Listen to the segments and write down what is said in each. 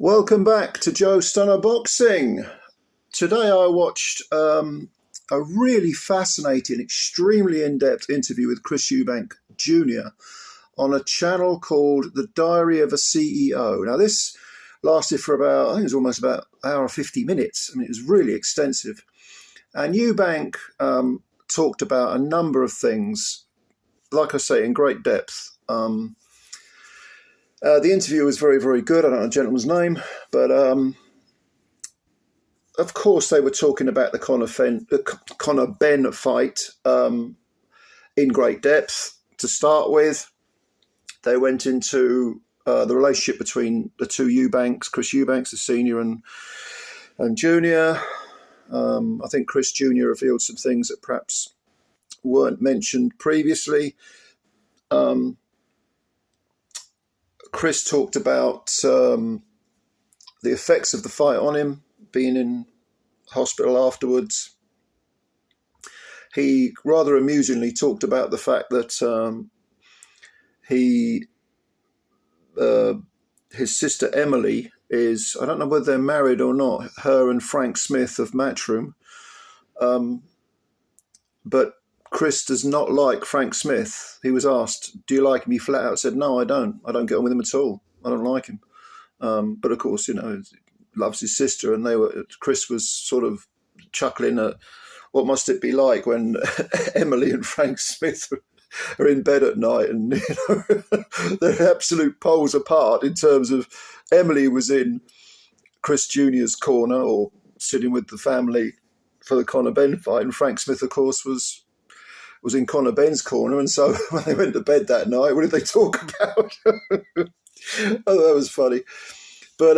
Welcome back to Joe Stunner Boxing. Today I watched a really fascinating, extremely in-depth interview with Chris EUBANK Jr. on a channel called The Diary of a CEO. Now this lasted for I think it was almost about an hour and 50 minutes. I mean, it was really extensive. And EUBANK talked about a number of things, like I say, in great depth. The interview was very, very good. I don't know the gentleman's name, but of course they were talking about the Conor Benn fight in great depth. To start with, they went into the relationship between the two EUBANKs, Chris EUBANK, the senior, and junior. I think Chris Jr. revealed some things that perhaps weren't mentioned previously. Chris talked about the effects of the fight on him, being in hospital afterwards. He rather amusingly talked about the fact that his sister Emily is, I don't know whether they're married or not, her and Frank Smith of Matchroom. But Chris does not like Frank Smith. He was asked, do you like him? He flat out said, no, I don't. I don't get on with him at all. I don't like him. But of course, he loves his sister, and Chris was sort of chuckling at what must it be like when Emily and Frank Smith are in bed at night, and they're absolute poles apart in terms of Emily was in Chris Jr.'s corner or sitting with the family for the Conor Benn fight, and Frank Smith, of course, was in Conor Benn's corner. And so when they went to bed that night, what did they talk about? Oh, that was funny. But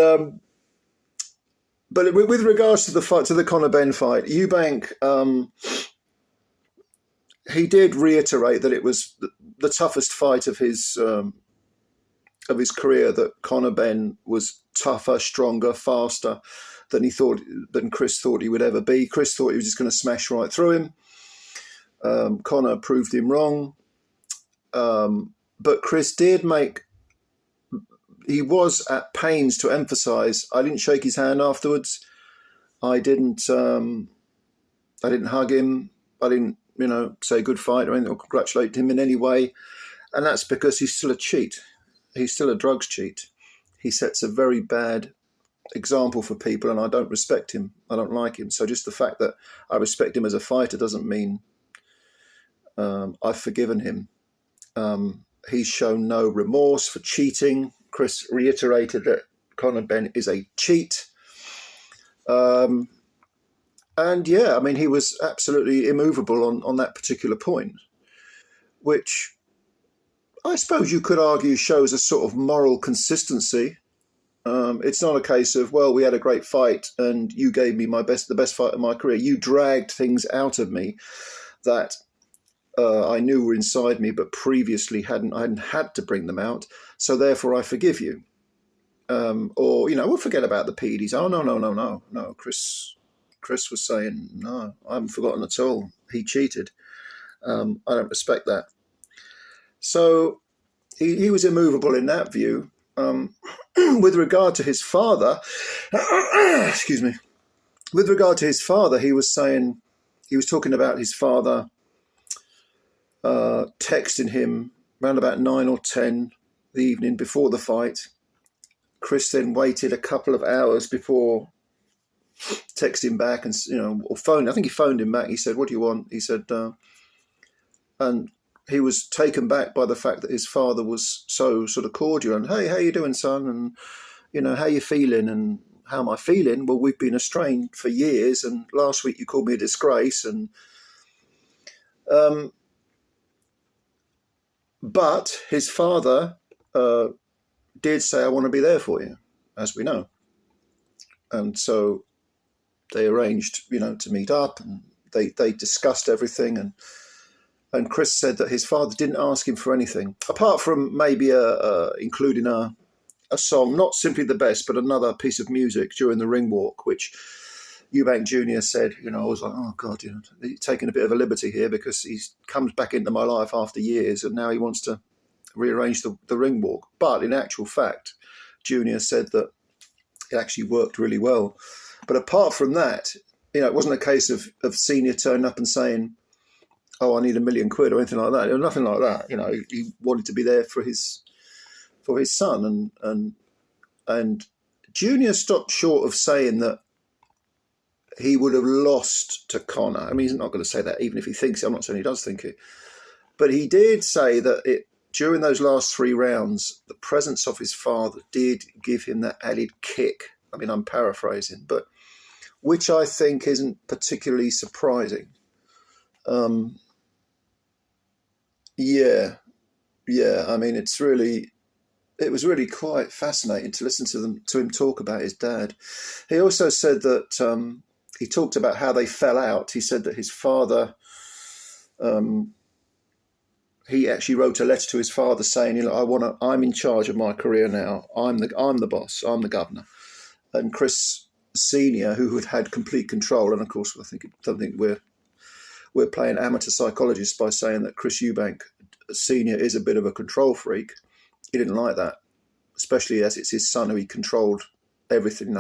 with regards to the fight, to the Conor Benn fight, EUBANK, he did reiterate that it was the toughest fight of his career. That Conor Benn was tougher, stronger, faster than Chris thought he would ever be. Chris thought he was just going to smash right through him. Conor proved him wrong. But Chris he was at pains to emphasize, I didn't shake his hand afterwards. I didn't hug him. I didn't, say good fight or anything, or congratulate him in any way. And that's because he's still a cheat. He's still a drugs cheat. He sets a very bad example for people, and I don't respect him. I don't like him. So just the fact that I respect him as a fighter doesn't mean I've forgiven him. He's shown no remorse for cheating. Chris reiterated that Conor Benn is a cheat. And yeah, I mean, he was absolutely immovable on that particular point, which I suppose you could argue shows a sort of moral consistency. It's not a case of, well, we had a great fight and you gave me the best fight of my career. You dragged things out of me that I knew were inside me, but previously I hadn't had to bring them out. So therefore I forgive you. Or, we'll forget about the PEDs. Oh, no. Chris was saying, no, I haven't forgotten at all. He cheated. I don't respect that. So he was immovable in that view. With regard to his father, excuse me, with regard to his father, he was talking about his father texting him around about 9 or 10 the evening before the fight. Chris then waited a couple of hours before texting back and, or phoned. I think he phoned him back. He said, what do you want? He said, and he was taken back by the fact that his father was so sort of cordial and, hey, how you doing, son? And, how you feeling? And how am I feeling? Well, we've been estranged for years. And last week you called me a disgrace. And, but his father did say, I want to be there for you, as we know. And so they arranged, to meet up, and they discussed everything. And Chris said that his father didn't ask him for anything, apart from maybe including a song, not simply the best, but another piece of music during the ring walk, which EUBANK Jr. said, I was like, oh God, he's taking a bit of a liberty here because he comes back into my life after years and now he wants to rearrange the ring walk. But in actual fact, Junior said that it actually worked really well. But apart from that, it wasn't a case of Senior turning up and saying, "Oh, I need £1 million" or anything like that. It was nothing like that. He wanted to be there for his son, and Junior stopped short of saying that he would have lost to Conor. I mean, he's not going to say that, even if he thinks it. I'm not saying he does think it. But he did say that during those last 3 rounds, the presence of his father did give him that added kick. I mean, I'm paraphrasing, but which I think isn't particularly surprising. Yeah. I mean, it was really quite fascinating to listen to him talk about his dad. He also said that he talked about how they fell out. He said that his father, he actually wrote a letter to his father saying, I'm in charge of my career now. I'm the boss. I'm the governor. And Chris Senior, who had complete control, and of course, I don't think we're playing amateur psychologists by saying that Chris Eubank Senior is a bit of a control freak. He didn't like that, especially as it's his son who he controlled everything,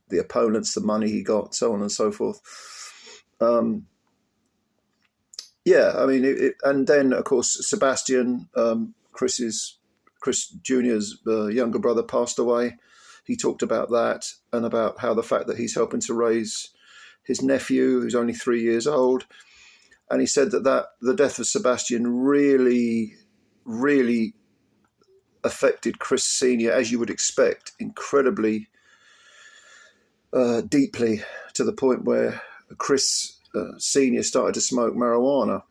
the opponents, the money he got, so on and so forth. I mean, and then of course Sebastian, Chris Jr.'s younger brother, passed away. He talked about that and about how the fact that he's helping to raise his nephew, who's only 3 years old, and he said that the death of Sebastian really, really affected Chris Senior, as you would expect, incredibly deeply, to the point where Chris Senior started to smoke marijuana,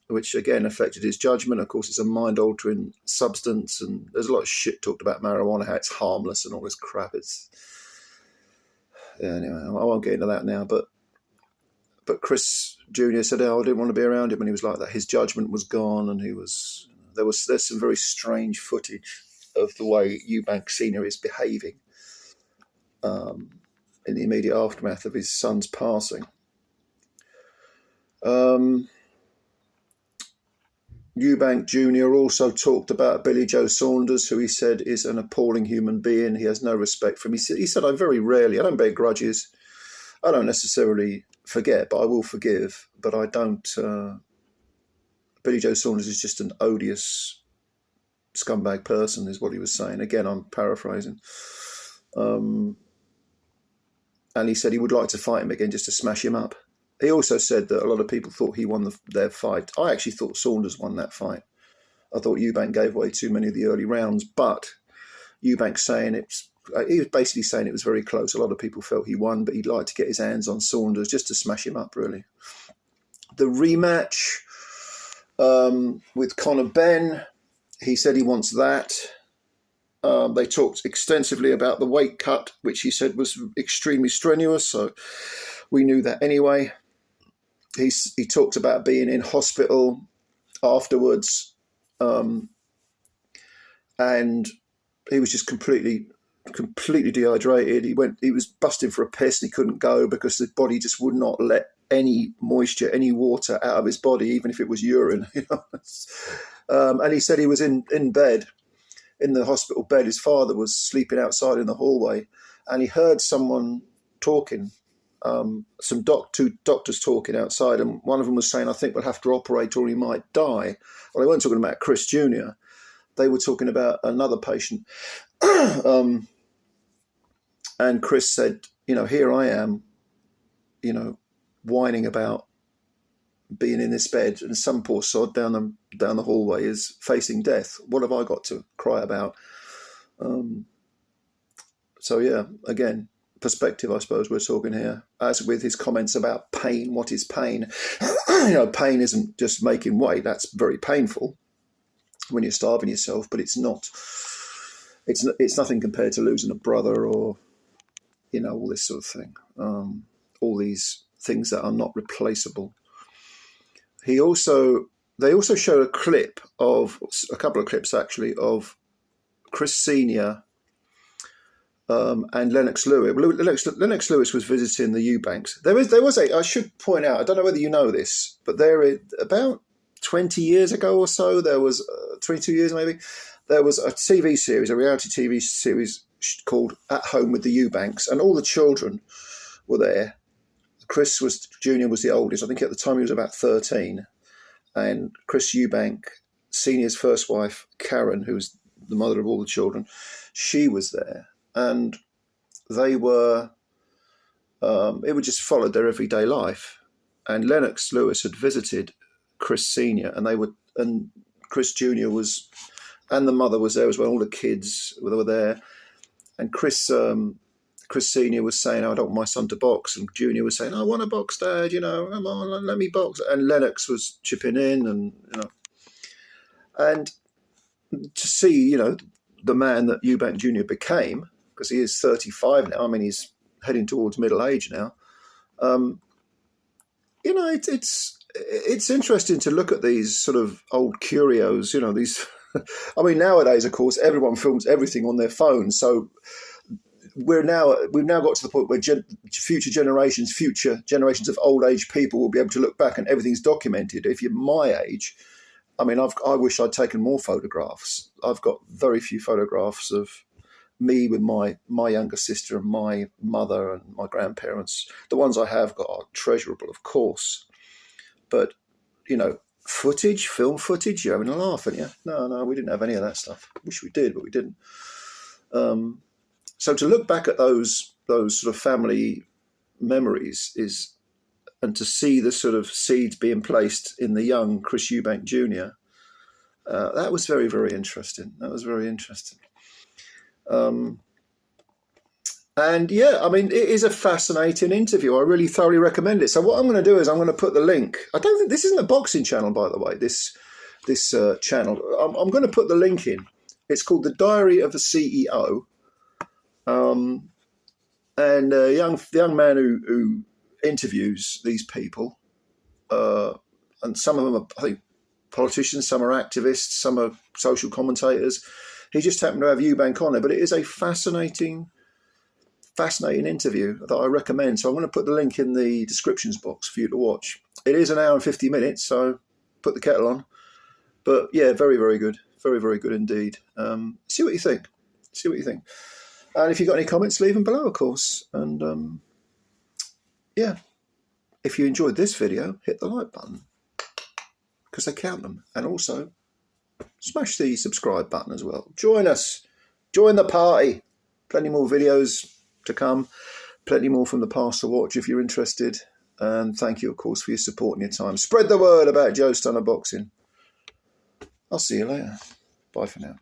which again affected his judgment. Of course, it's a mind-altering substance, and there's a lot of shit talked about marijuana, how it's harmless and all this crap. Anyway, I won't get into that now, but Chris Jr. said, I didn't want to be around him when he was like that. His judgment was gone, and there's some very strange footage of the way Eubank Sr. is behaving in the immediate aftermath of his son's passing. Eubank Jr. also talked about Billy Joe Saunders, who he said is an appalling human being. He has no respect for him. He said, I don't bear grudges. I don't necessarily forget, but I will forgive. But I don't. Billy Joe Saunders is just an odious scumbag person, is what he was saying. Again, I'm paraphrasing. And he said he would like to fight him again just to smash him up. He also said that a lot of people thought he won their fight. I actually thought Saunders won that fight. I thought Eubank gave away too many of the early rounds, but Eubank's saying he was basically saying it was very close. A lot of people felt he won, but he'd like to get his hands on Saunders just to smash him up, really. The rematch with Conor Benn, he said he wants that. They talked extensively about the weight cut, which he said was extremely strenuous, so we knew that anyway. He talked about being in hospital afterwards, and he was just completely dehydrated. He was busting for a piss and he couldn't go because his body just would not let any moisture, any water out of his body, even if it was urine. And he said he was in bed, in the hospital bed. His father was sleeping outside in the hallway, and he heard someone talking. Two doctors talking outside, and one of them was saying, I think we'll have to operate or he might die. Well, they weren't talking about Chris Jr. They were talking about another patient. And Chris said, here I am, whining about being in this bed, and some poor sod down the hallway is facing death. What have I got to cry about? So yeah, again, perspective, I suppose we're talking here. As with his comments about pain, what is pain? Pain isn't just making weight. That's very painful when you're starving yourself, but it's not. It's nothing compared to losing a brother or, all this sort of thing. All these things that are not replaceable. They also showed a couple of clips actually of Chris Senior. And Lennox Lewis. Lennox Lewis was visiting the Eubanks. There was I should point out, I don't know whether you know this, but about 20 years ago or so, there was 22 years maybe, there was a reality TV series called At Home with the EUBANKs, and all the children were there. Chris Jr. was the oldest. I think at the time he was about 13. And Chris EUBANK Sr.'s first wife, Karen, who was the mother of all the children, she was there. And they were, it would just followed their everyday life. And Lennox Lewis had visited Chris Sr. and Chris Jr. was, and the mother was there as well. All the kids were there. And Chris Sr. was saying, "Oh, I don't want my son to box," and Junior was saying, "I want to box, Dad. Come on, let me box." And Lennox was chipping in, and and to see, the man that EUBANK Jr. became, because he is 35 now. I mean, he's heading towards middle age now. It's interesting to look at these sort of old curios. These. I mean, nowadays, of course, everyone films everything on their phone, so. We've now got to the point where future generations of old age people will be able to look back and everything's documented. If you're my age, I mean, I wish I'd taken more photographs. I've got very few photographs of me with my younger sister and my mother and my grandparents. The ones I have got are treasurable, of course, but film footage. You're having a laugh, aren't you? No, we didn't have any of that stuff. Wish we did, but we didn't. So to look back at those sort of family memories and to see the sort of seeds being placed in the young Chris EUBANK Jr., that was very, very interesting. And yeah, I mean, it is a fascinating interview. I really thoroughly recommend it. So what I'm going to do is I'm going to put the link. I don't think this isn't a boxing channel, by the way. This channel. I'm going to put the link in. It's called The Diary of a CEO. And the young man who interviews these people, and some of them are, I think, politicians, some are activists, some are social commentators. He just happened to have EUBANK on there, but it is a fascinating interview that I recommend. So I'm going to put the link in the descriptions box for you to watch. It is an hour and 50 minutes, so put the kettle on. But yeah, very, very good. Very, very good indeed. See what you think. And if you've got any comments, leave them below, of course. And yeah, if you enjoyed this video, hit the like button, because they count them. And also, smash the subscribe button as well. Join us. Join the party. Plenty more videos to come. Plenty more from the past to watch if you're interested. And thank you, of course, for your support and your time. Spread the word about Joe Stunner Boxing. I'll see you later. Bye for now.